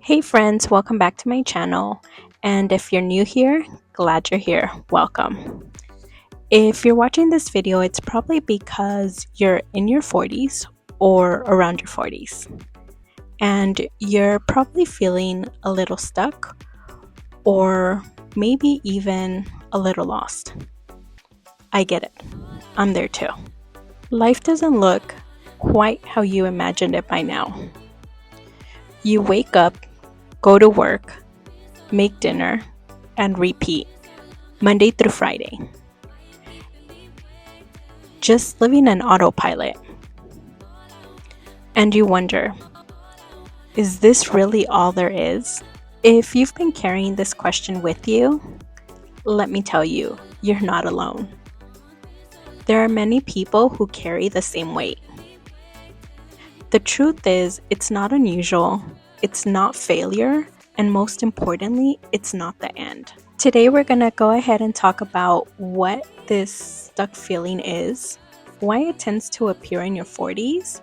Hey friends, welcome back to my channel. And if you're new here, glad you're here. Welcome. If you're watching this video, it's probably because you're in your 40s or around your 40s. And you're probably feeling a little stuck or maybe even a little lost. I get it. I'm there too. Life doesn't look quite how you imagined it by now. You wake up, go to work, make dinner, and repeat Monday through Friday. Just living on autopilot. And you wonder, is this really all there is? If you've been carrying this question with you, let me tell you, you're not alone. There are many people who carry the same weight. The truth is, it's not unusual, it's not failure, and most importantly, it's not the end. Today we're going to go ahead and talk about what this stuck feeling is, why it tends to appear in your 40s,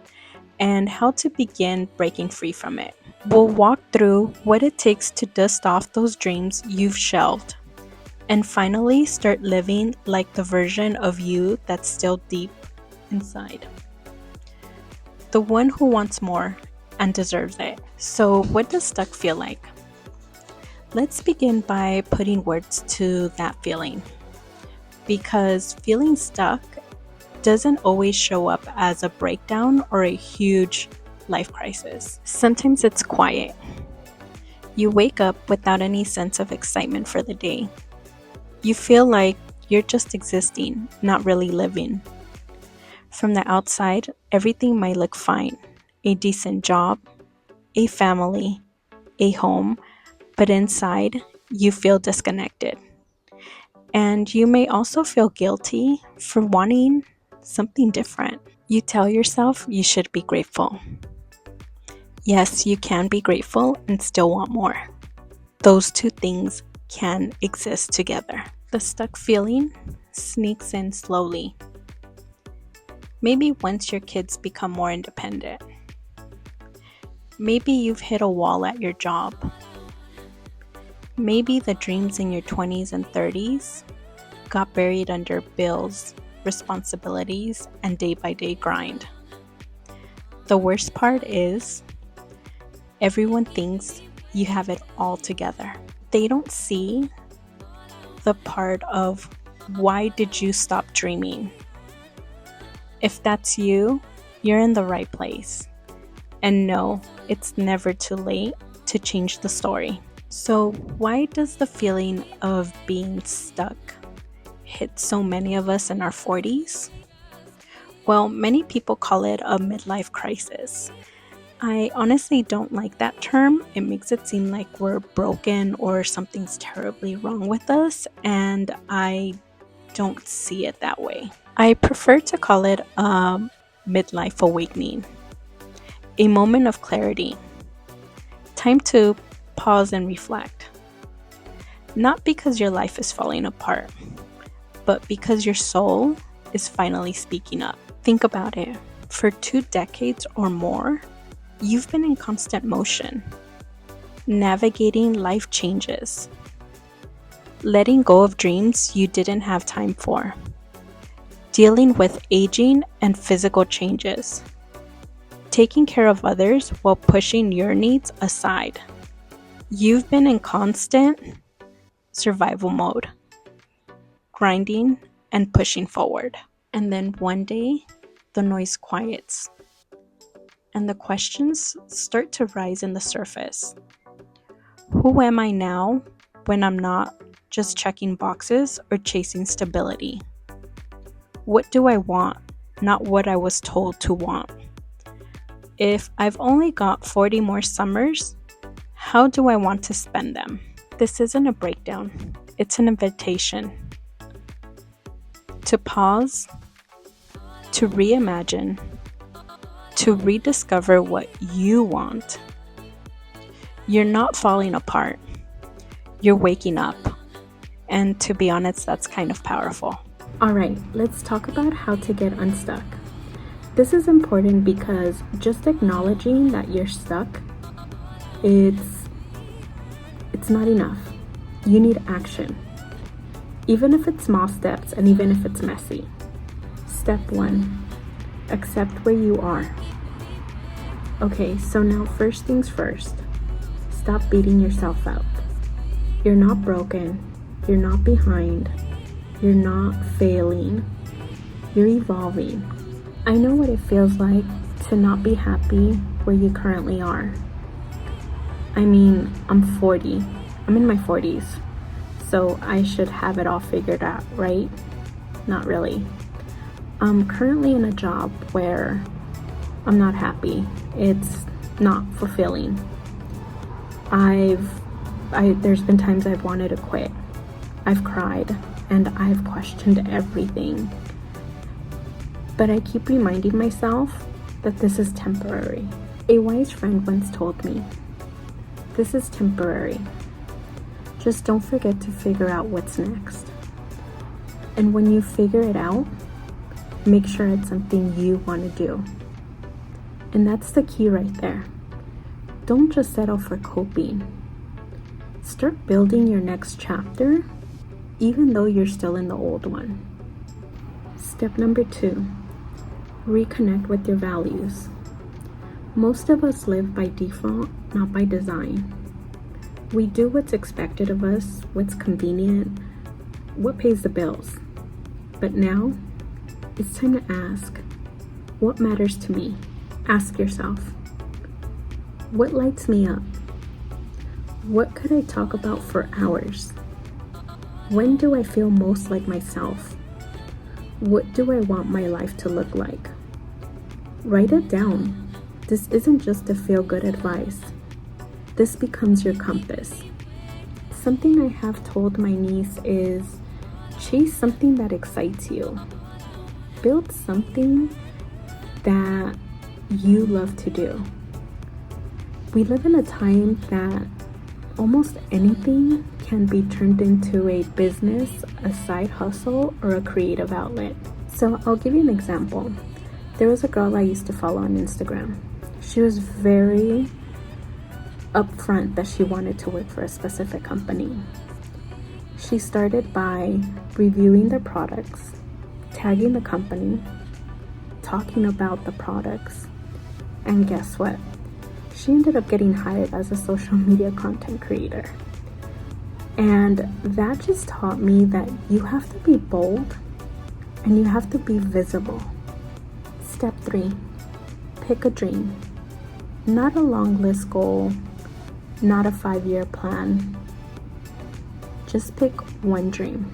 and how to begin breaking free from it. We'll walk through what it takes to dust off those dreams you've shelved, and finally start living like the version of you that's still deep inside. The one who wants more and deserves it. So what does stuck feel like? Let's begin by putting words to that feeling, because feeling stuck doesn't always show up as a breakdown or a huge life crisis. Sometimes it's quiet. You wake up without any sense of excitement for the day. You feel like you're just existing, not really living. From the outside, everything might look fine. A decent job, a family, a home, but inside, you feel disconnected. And you may also feel guilty for wanting something different. You tell yourself you should be grateful. Yes, you can be grateful and still want more. Those two things can exist together. The stuck feeling sneaks in slowly. Maybe once your kids become more independent. Maybe you've hit a wall at your job. Maybe the dreams in your 20s and 30s got buried under bills, responsibilities, and day-by-day grind. The worst part is, everyone thinks you have it all together. They don't see the part of why did you stop dreaming? If that's you, you're in the right place. And no, it's never too late to change the story. So why does the feeling of being stuck hit so many of us in our 40s? Well, many people call it a midlife crisis. I honestly don't like that term. It makes it seem like we're broken or something's terribly wrong with us, and I don't see it that way. I prefer to call it a midlife awakening, a moment of clarity, time to pause and reflect. Not because your life is falling apart, but because your soul is finally speaking up. Think about it. For 2 decades or more, you've been in constant motion, navigating life changes, letting go of dreams you didn't have time for, dealing with aging and physical changes, taking care of others while pushing your needs aside. You've been in constant survival mode, grinding and pushing forward. And then one day, the noise quiets, and the questions start to rise in the surface. Who am I now when I'm not just checking boxes or chasing stability? What do I want, not what I was told to want? If I've only got 40 more summers, how do I want to spend them? This isn't a breakdown, it's an invitation to pause, to reimagine, to rediscover what you want. You're not falling apart, you're waking up. And to be honest, that's kind of powerful. Alright, let's talk about how to get unstuck. This is important because just acknowledging that you're stuck, it's it's not enough. You need action. Even if it's small steps and even if it's messy. Step 1, accept where you are. Okay, so now first things first. Stop beating yourself up. You're not broken. You're not behind. You're not failing. You're evolving. I know what it feels like to not be happy where you currently are. I mean, I'm 40. I'm in my 40s. So I should have it all figured out, right? Not really. I'm currently in a job where I'm not happy. It's not fulfilling. There's been times I've wanted to quit. I've cried and I've questioned everything. But I keep reminding myself that this is temporary. A wise friend once told me, this is temporary. Just don't forget to figure out what's next. And when you figure it out, make sure it's something you want to do. And that's the key right there. Don't just settle for coping. Start building your next chapter, even though you're still in the old one. Step number 2, reconnect with your values. Most of us live by default, not by design. We do what's expected of us, what's convenient, what pays the bills. But now, it's time to ask, what matters to me? Ask yourself, what lights me up? What could I talk about for hours? When do I feel most like myself? What do I want my life to look like? Write it down. This isn't just a feel-good advice. This becomes your compass. Something I have told my niece is, chase something that excites you. Build something that you love to do. We live in a time that almost anything can be turned into a business, a side hustle, or a creative outlet. So I'll give you an example. There was a girl I used to follow on Instagram. She was very upfront that she wanted to work for a specific company. She started by reviewing their products, tagging the company, talking about the products, and guess what? She ended up getting hired as a social media content creator. And that just taught me that you have to be bold and you have to be visible. Step 3, pick a dream. Not a long list goal, not a 5-year plan. Just pick one dream,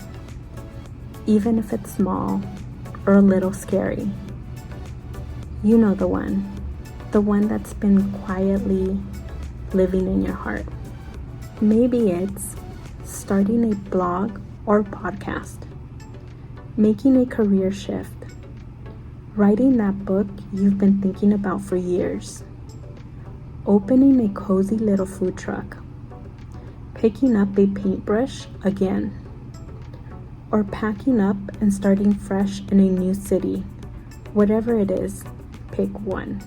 even if it's small or a little scary. You know the one that's been quietly living in your heart. Maybe it's starting a blog or podcast, making a career shift, writing that book you've been thinking about for years, opening a cozy little food truck, picking up a paintbrush again, or packing up and starting fresh in a new city. Whatever it is, pick one.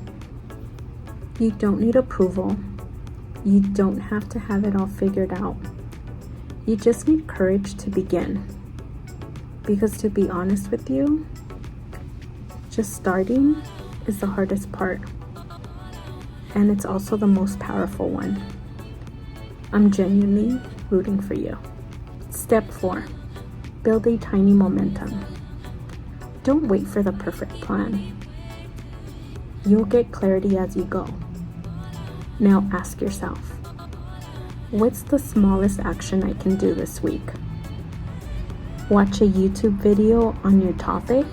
You don't need approval. You don't have to have it all figured out. You just need courage to begin. Because to be honest with you, just starting is the hardest part. And it's also the most powerful one. I'm genuinely rooting for you. Step 4, build a tiny momentum. Don't wait for the perfect plan. You'll get clarity as you go. Now ask yourself, what's the smallest action I can do this week? Watch a YouTube video on your topic.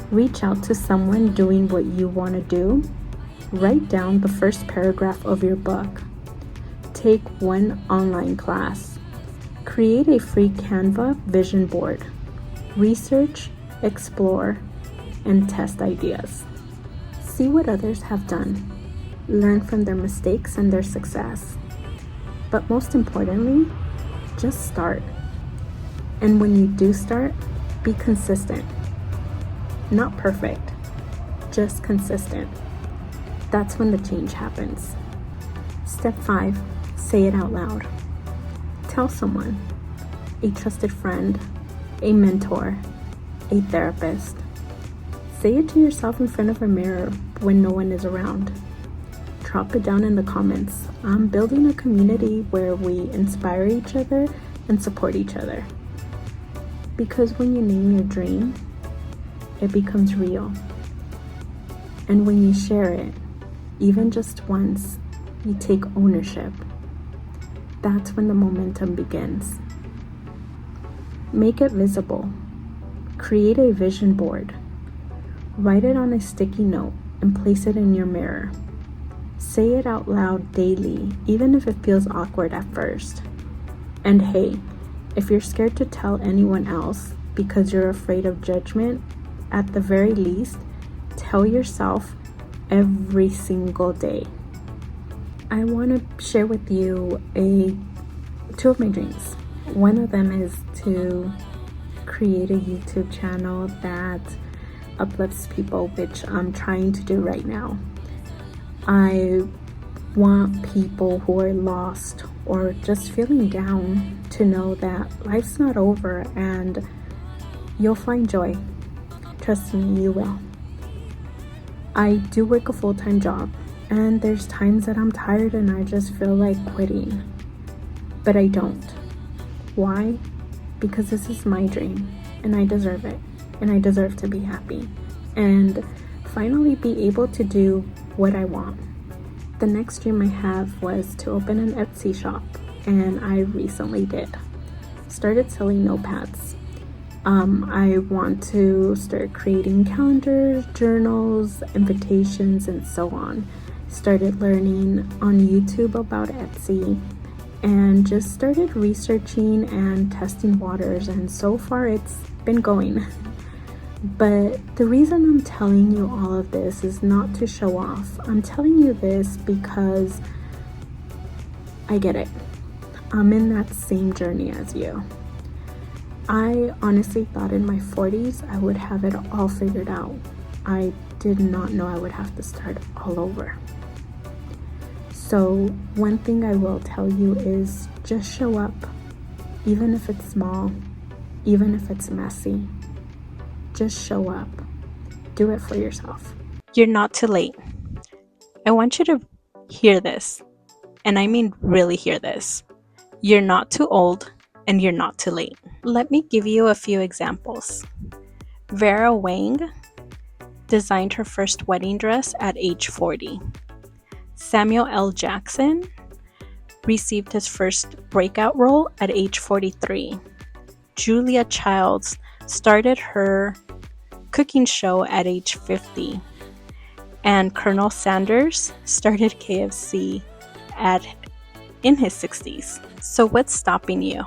Reach out to someone doing what you want to do. Write down the first paragraph of your book. Take one online class. Create a free Canva vision board. Research, explore, and test ideas. See what others have done. Learn from their mistakes and their success. But most importantly, just start. And when you do start, be consistent. Not perfect, just consistent. That's when the change happens. Step 5, say it out loud. Tell someone, a trusted friend, a mentor, a therapist. Say it to yourself in front of a mirror when no one is around. Drop it down in the comments. I'm building a community where we inspire each other and support each other. Because when you name your dream, it becomes real. And when you share it, even just once, you take ownership. That's when the momentum begins. Make it visible. Create a vision board. Write it on a sticky note and place it in your mirror. Say it out loud daily, even if it feels awkward at first. And hey, if you're scared to tell anyone else because you're afraid of judgment, at the very least, tell yourself every single day. I want to share with you two of my dreams. One of them is to create a YouTube channel that uplifts people, which I'm trying to do right now. I want people who are lost or just feeling down to know that life's not over and you'll find joy. Trust me, you will. I do work a full-time job, and there's times that I'm tired and I just feel like quitting, but I don't. Why? Because this is my dream and I deserve it, and I deserve to be happy and finally be able to do what I want. The next dream I have was to open an Etsy shop, and I recently did. Started selling notepads. I want to start creating calendars, journals, invitations, and so on. Started learning on YouTube about Etsy and just started researching and testing waters, and so far it's been going. But the reason I'm telling you all of this is not to show off. I'm telling you this because I get it. I'm in that same journey as you. I honestly thought in my 40s I would have it all figured out. I did not know I would have to start all over. So one thing I will tell you is just show up, even if it's small, even if it's messy. Just show up. Do it for yourself. You're not too late. I want you to hear this, and I mean really hear this. You're not too old, and you're not too late. Let me give you a few examples. Vera Wang designed her first wedding dress at age 40. Samuel L. Jackson received his first breakout role at age 43. Julia Childs started her cooking show at age 50. And Colonel Sanders started KFC in his 60s. So what's stopping you?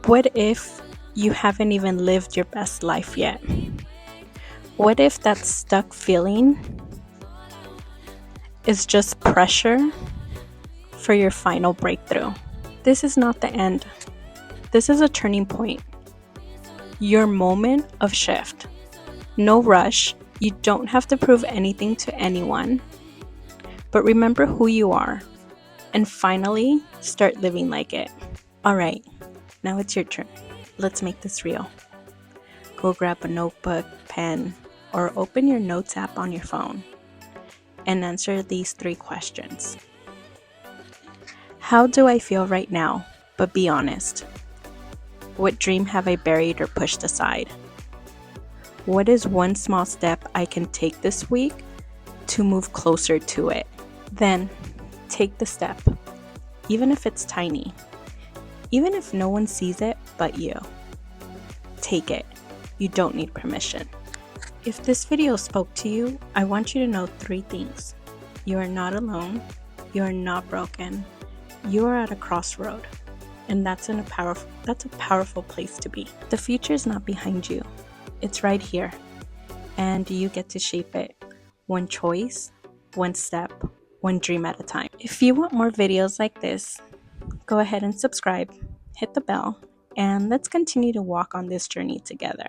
What if you haven't even lived your best life yet? What if that stuck feeling is just pressure for your final breakthrough? This is not the end. This is a turning point. Your moment of shift. No rush. You don't have to prove anything to anyone. But remember who you are. And finally, start living like it. Alright, now it's your turn. Let's make this real. Go grab a notebook, pen, or open your notes app on your phone and answer these 3 questions. How do I feel right now? But be honest. What dream have I buried or pushed aside? What is one small step I can take this week to move closer to it? Then, take the step, even if it's tiny. Even if no one sees it but you. Take it. You don't need permission. If this video spoke to you, I want you to know 3 things. You are not alone. You are not broken. You are at a crossroad. And that's a powerful place to be. The future is not behind you. It's right here. And you get to shape it. One choice, one step, one dream at a time. If you want more videos like this, go ahead and subscribe, hit the bell, and let's continue to walk on this journey together.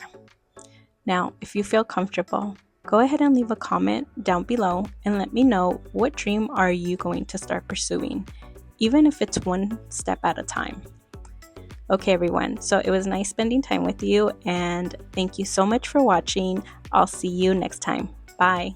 Now, if you feel comfortable, go ahead and leave a comment down below and let me know what dream are you going to start pursuing. even if it's one step at a time. Okay, everyone, so it was nice spending time with you, and thank you so much for watching. I'll see you next time. Bye.